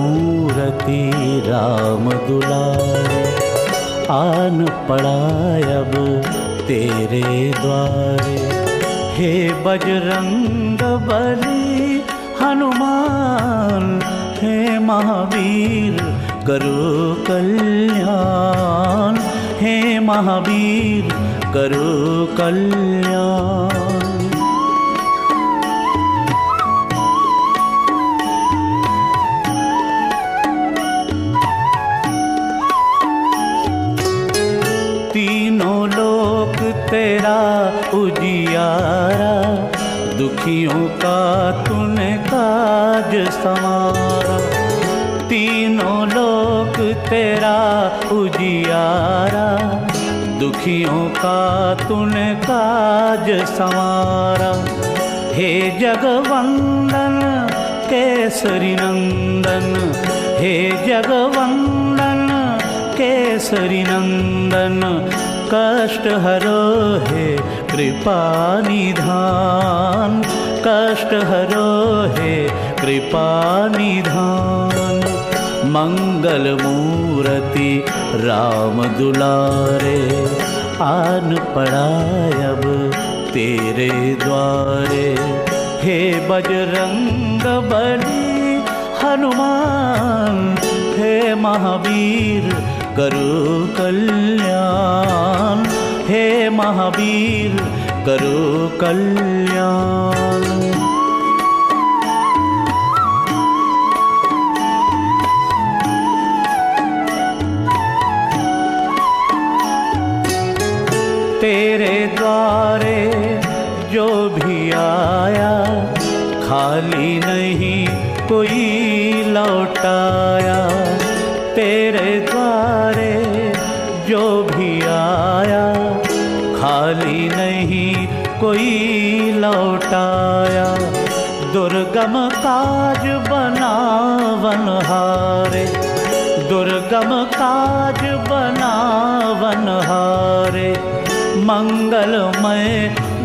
मूरति राम दुलारे, आन पड़ा अब तेरे द्वारे। हे बजरंग बली हनुमान, हे महावीर करो कल्याण, हे महावीर करो कल्याण। तीनों लोक तेरा उजियारा, दुखियों का तूने काज संवारा। तीनों लोक तेरा उजियारा, दुखियों का तूने काज संवारा। हे जगवंदन केसरी नंदन, हे जगवंदन केसरी नंदन, कष्ट हरो हे कृपा निधान, कष्ट हरो हे कृपा निधान। मंगल मूरति राम दुलारे, आन पड़ा अब तेरे द्वारे। हे बजरंग बली हनुमान, हे महावीर करो कल्याण, हे महावीर करो कल्याण। तेरे द्वारे जो भी आया, खाली नहीं कोई लौटाया। तेरे द्वारे जो भी आया, खाली नहीं कोई लौटाया। दुर्गम काज बनावन हारे, दुर्गम काज बनावन हारे। मंगलमय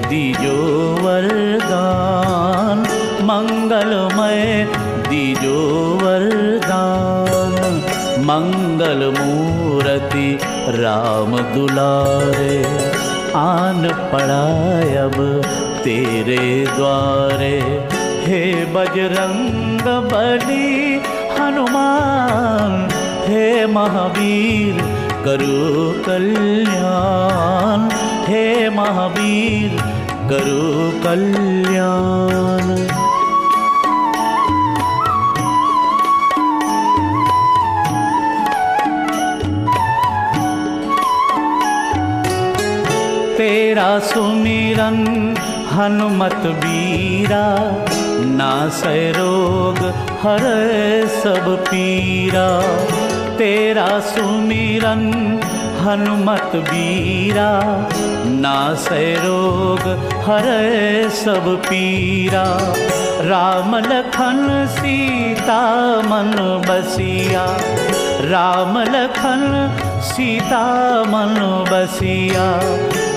दीजो वरदान, मंगलमय दीजो वरदान। मंगल मूरति राम दुलारे, आन पड़ा अब तेरे द्वारे। हे बजरंग बली हनुमान, हे महावीर करो कल्याण, हे महावीर करो कल्याण। तेरा सुमिरन हनुमत बीरा, नासै रोग हरै सब पीरा। तेरा सुमिरन हनुमत बीरा, नासै रोग हरै सब पीरा। राम लखन सीता मन बसिया, राम लखन सीता मन बसिया।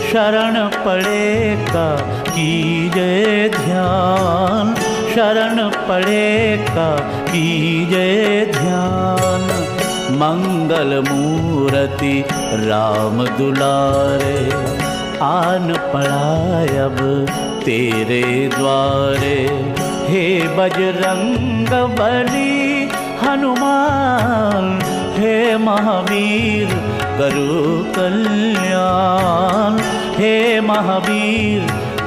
शरण पड़े का कीजे ध्यान, शरण पड़े का कीजे ध्यान। मंगल मूरति राम दुलारे, आन पड़ा अब तेरे द्वारे। हे बजरंग बली हनुमान, हे महावीर करो कल्याण, हे महावीर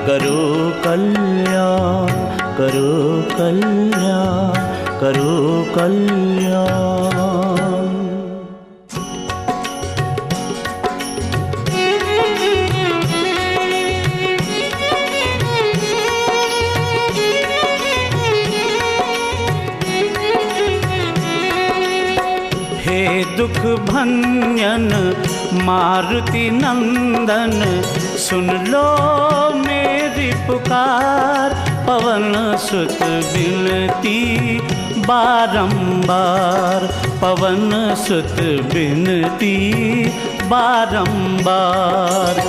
करो कल्याण, करो कल्याण, करो कल्याण। हे दुख भंजन मारुति नंदन, सुन लो मेरी पुकार। पवन सुत बिनती बारंबार, पवन सुत बिनती बारंबार।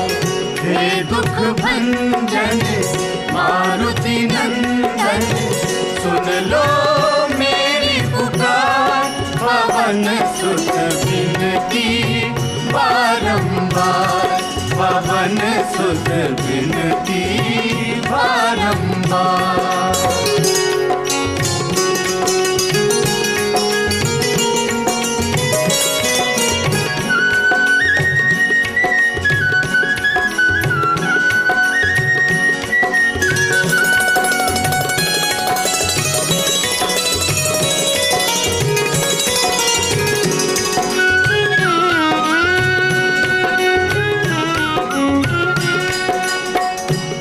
हे दुख भंजन मारुति नंदन, सुन लो मेरी पुकार। पवन सुत बिनती बारंबार, पवन सुत बिनती बारंबार।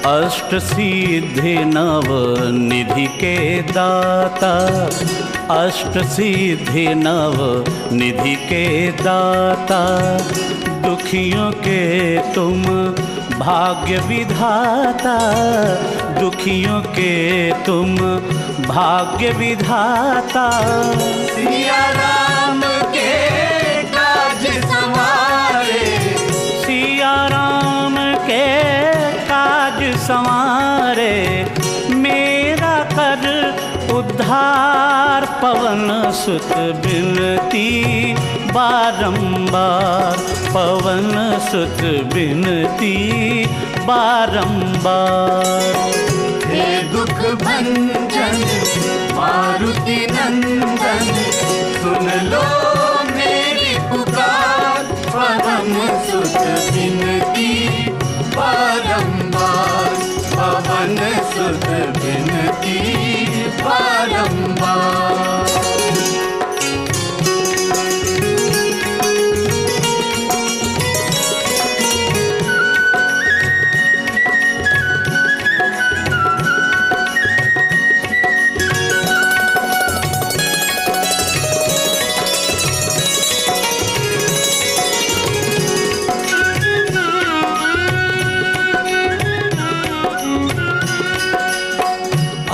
अष्ट सिद्धि नव निधि के दाता, अष्ट सिद्धि नव निधि के दाता, दुखियों के तुम भाग्य विधाता, दुखियों के तुम भाग्य विधाता। सिया राम के काज संवारे, सिया राम के काज संवारे, मेरा कर उद्धार, पवन सुत बिनती बारंबार, पवन सुत बिनती बारंबार। हे दुख भंजन मारुति नंदन, सुन लो मेरी पुकार, पवन सुत बिनती बारंबार, पवन सुत बिनती बारंबार।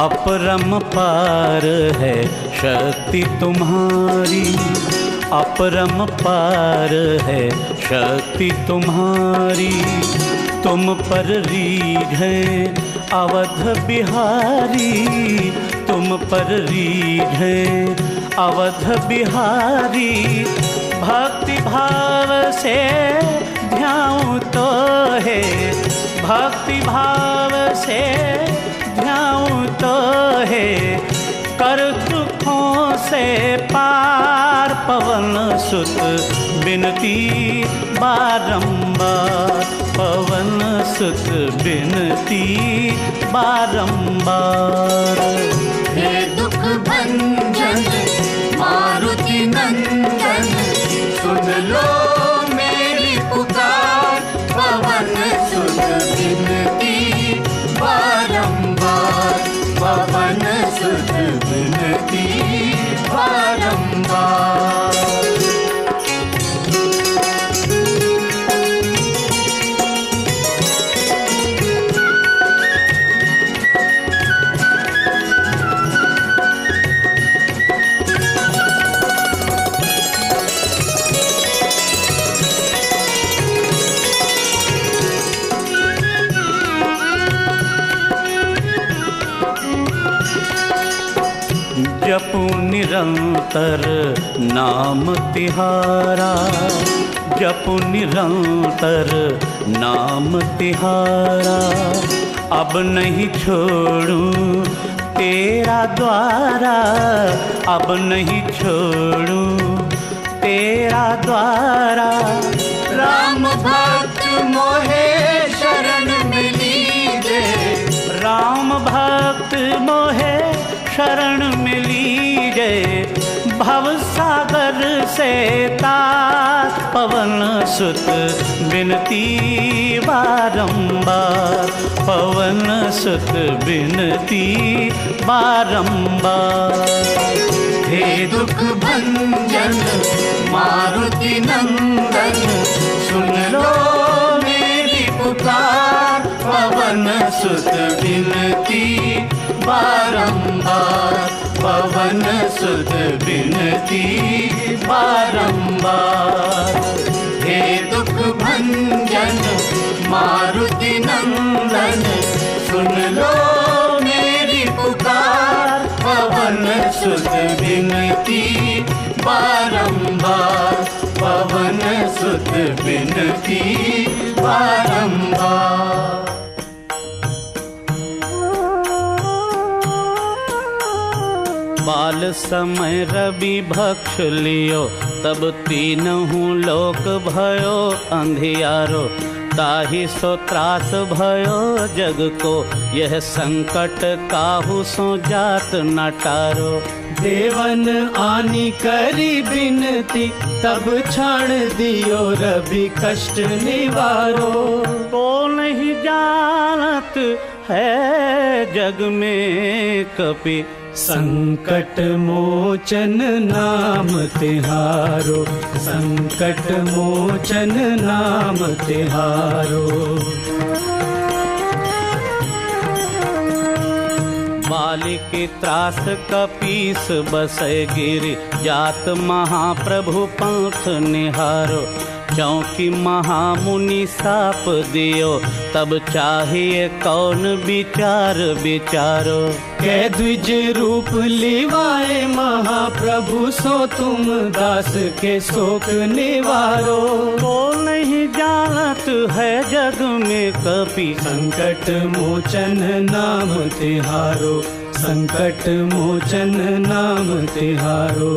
अपरंपार है शक्ति तुम्हारी, अपरंपार है शक्ति तुम्हारी, तुम पर रीझ है अवध बिहारी, तुम पर रीझ है अवध बिहारी। भक्ति भाव से ध्याऊं तो है, भक्ति भाव से ध्याऊं तो है, कर दुखों से पार, पवन सुत बिनती बारंबार, पवन सुत बिनती बारंबार। हे दुख भंजन मारुति नंदन, सुन लो मेरी पुकार, पवन सुत बिनती बारंबार, पवन सुत बिनती बारंबार। जपू निरंतर नाम तिहारा, जपू निरंतर नाम तिहारा, अब नहीं छोड़ूं तेरा द्वारा, अब नहीं छोड़ूं तेरा द्वारा। राम भक्त मोहे शरण मिली दे, राम भक्त मोहे शरण मिली जय, भव सागर से तार, पवन सुत बिनती बारंबार, पवन सुत बिनती बारंबार। हे दुख भंजन मारुति नंदन, सुन लो मेरी पुकार, पवन सुत बिनती बारंबार, पवन सुत बिनती बारंबार। हे दुख भंजन मारुति नंदन, सुन लो मेरी पुकार, पवन सुत बिनती बारंबार। सुध बिनती बारंबार। बाल समय रवि भक्ष लियो, तब तीनहु लोक भयो अंधियारो। ताहि सो त्रास भयो जग को, यह संकट काहू सो जात न टारो। देवन आनी करी बिनती, तब छाड़ दियो रवि कष्ट निवारो। को नहीं जानत है जग में कपि, संकट मोचन नाम तिहारो, संकट मोचन नाम तिहारो। बालिक त्रास कपीस बसै गिरि, जात महाप्रभु पंथ निहारो। चौकी महामुनि साप दियो, तब चाहिए कौन विचार विचारो। कै द्विज रूप लिवाए महाप्रभु, सो तुम दास के शोक निवारो। को नहीं जानत है जग में कपि, संकट मोचन नाम तिहारो, संकट मोचन नाम तिहारो।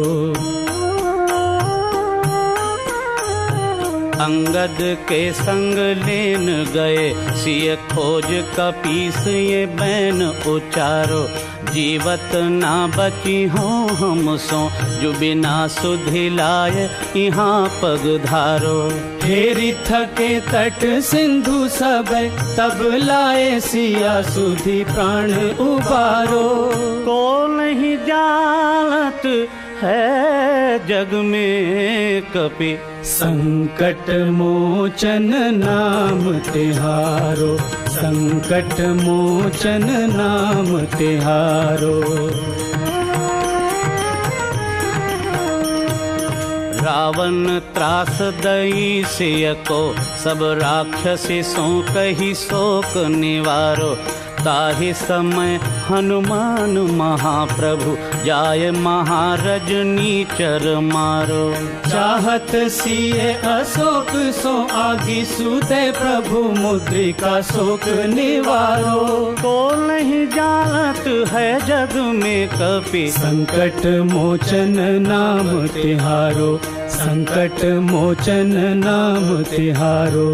अंगद के संग लेन गए, सिय खोज कपीस ये बैन उचारो। जीवत ना बची हो हम सो, जो बिना सुधि लाए यहाँ पग धारो। हेरी थके तट सिंधु सब, तब लाए सिया सुधि प्राण उबारो। को नहीं जानत है जग में कपि, संकट मोचन नाम तिहारो, संकट मोचन नाम तिहारो। रावण त्रास दई सिय को, सब राक्षसी सो कही शोक निवारो। ताहि समय हनुमान महाप्रभु, जाय महारजनी चर मारो। चाहत सिए अशोक सो आगी, सुते प्रभु मुद्रिका शोक निवारो। को नहीं जानत है जग में कपि, संकट मोचन नाम तिहारो, संकट मोचन नाम तिहारो।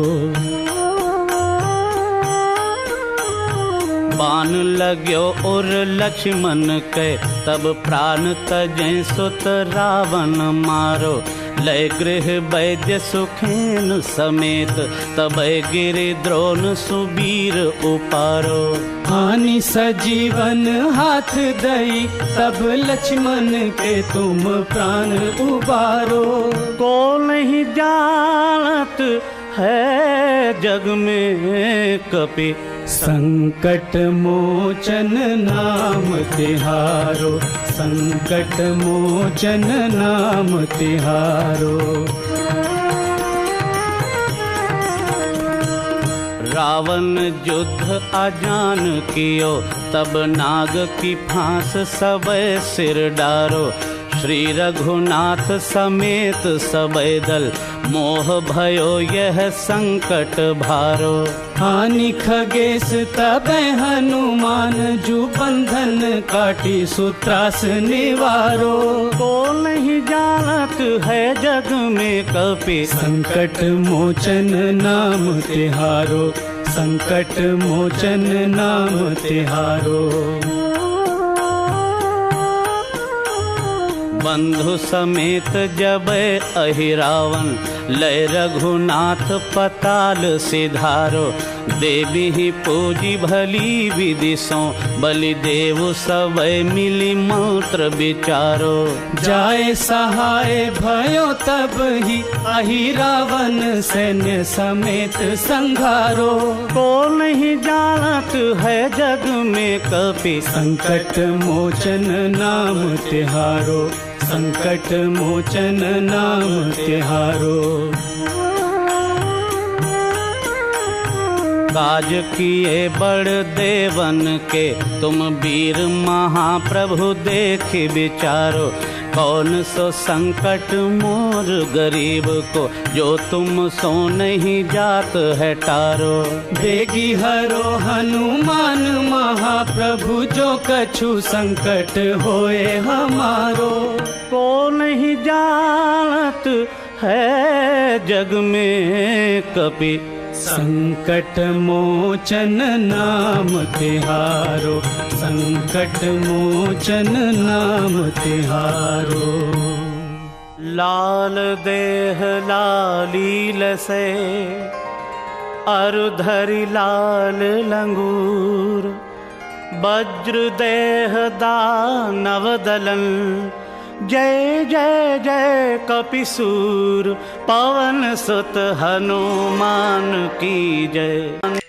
बाण लाग्यो और लक्ष्मण के, तब प्राण तजै सुत रावण मारो। लय गृह वैद्य सुखेन समेत, तब गिरि द्रोण सुबीर उपारो। हानि सजीवन हाथ दई, तब लक्ष्मण के तुम प्राण उबारो। को नहीं जानत है जग में कपि, संकट मोचन नाम तिहारो, संकट मोचन नाम तिहारो। रावण युद्ध अजान कियो, तब नाग की फांस सबे सिर डारो। श्री रघुनाथ समेत सबे दल, मोह भयो यह संकट भारो। हानि खगेश तबे हनुमान, जू बंधन काटी सुत्रास निवारो। को नहीं जानत है जग में कपि, संकट मोचन नाम तिहारो, संकट मोचन नाम तिहारो। बंधु समेत जब अहिरावन, लय रघुनाथ पताल सिधारो। देवी ही पूजी भली विधि सो, बलि देव सब मिली मंत्र विचारो। जाए सहाय भयो तब ही, अहिरावन सैन्य समेत संघारो। को नहीं जानत है जग में कपि, संकट मोचन नाम तिहारो, संकट मोचन नाम तिहारो। काज किए बड़ देवन के, तुम वीर महाप्रभु देख विचारो। कौन सो संकट मोर गरीब को, जो तुम सो नहीं जात है टारो। बेगी हरो हनुमान महाप्रभु, जो कछु संकट होए हमारो। को नहीं जानत है जग में कपि, संकट मोचन नाम तिहारो, संकट मोचन नाम तिहारो। लाल देह लालील से, अरुधरि लाल लंगूर, वज्र देह दानव दलन, जय जय जय कपिसूर, पवन सुत हनुमान की जय।